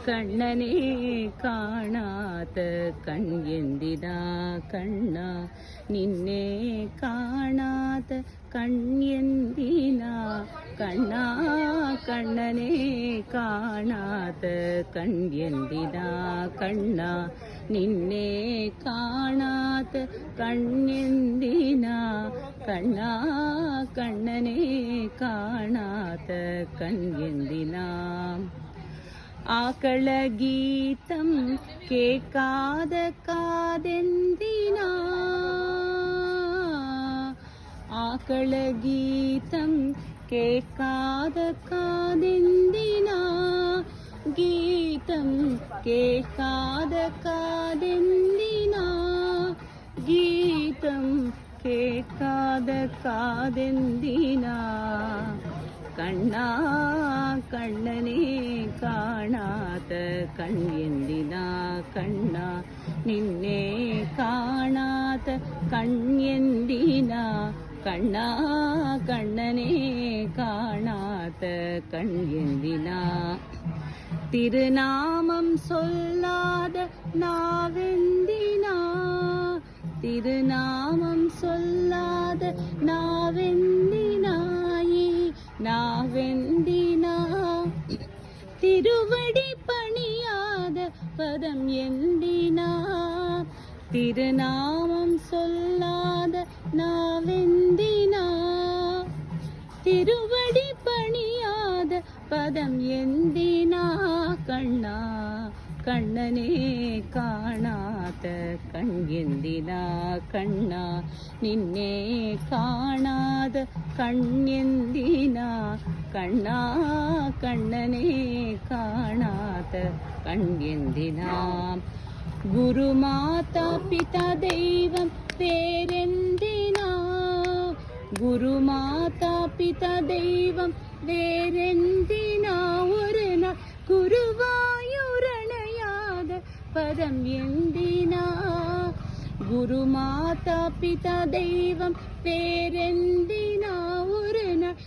ಕಣ್ಣನೇ ಕಾಣಾತ ಕಣ್ಯೆಂದಿದ ಕಣ್ಣ ನಿನ್ನೆ ಕಾಣಾತ ಕಣ್ಯೆಂದಿನ ಕಣ್ಣ ಕಣ್ಣನೇ ಕಾಣಾತ ಕಣ್ಯೆಂದಿದ ಕಣ್ಣ ನಿನ್ನೆ ಕಾಣಾತ ಕಣ್ಯೆಂದಿನ ಕಣ್ಣ ಕಣ್ಣನೇ ಕಾಣಾತ ಕಣ್ಯೆಂದಿನ ಆಕಳ ಗೀತಂ ಕೇಕಾದ ಕಾದೆಂದಿನ ಆಕಳ ಗೀತಂ ಕೇಕಾದ ಕಾದೆಂದಿನ ಗೀತಂ ಕೇಕಾದ ಕಾದೆಂದಿನ ಗೀತಂ ಕೇಕಾದ ಕಾದೆಂದಿನ ಕಣ್ಣ ಕಣ್ಣನೇ ಕಾಣಾತ ಕಣ್ಯೆಂದಿನ ಕಣ್ಣ ನಿನ್ನೆ ಕಾಣಾತ ಕಣ್ಯೆಂದಿನ ಕಣ್ಣ ಕಣ್ಣನೇ ಕಾಣாத கண்யெந்தின திருநாமம் சொல்லாத நாவெந்தினா திருநாமம் சொல்லாத நாவெந்தினாயே நாவெந்தினா திருவடி பணியாத பதம் எந்தினா திருநாமம் சொல்லாத நாவெந்தினா திருவடி பணியாத பதம் எந்தினா கண்ணா கண்ணனே காணாத கண்யெந்தின கண்ண நின்னே காணாத கண்யெந்தின கண்ண கண்ணனே காணாத கண்யெந்தின குரு மாதா பிதா தெய்வம் வேறெந்தினா குரு மாதா பிதா தெய்வம் வேறெந்தினா ஒரு நாள் குருவாயூரணையாத பதம் எந்தினா குரு மாதா பிதா தெய்வம் வேறெந்தினா ஒரு நாள்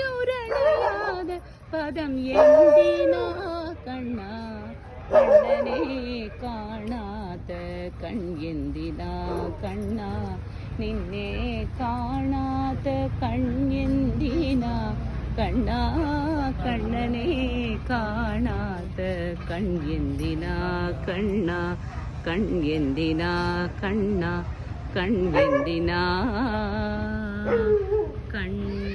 குருவாயூரணையாத பதம் எந்தினா கண்ணா கண்ணனே காணாத கண்யெந்தின கண்ண ನಿನ್ನೆ ಕಾಣಾತ ಕಣ್ಯೆಂದಿನ ಕಣ್ಣ ಕಣ್ಣನೇ ಕಾಣಾತ ಕಣ್ಯೆಂದಿನ ಕಣ್ಣ ಕಣ್ಯೆಂದಿನ ಕಣ್ಣ ಕಣ್ಯೆಂದಿನ ಕಣ್ಣ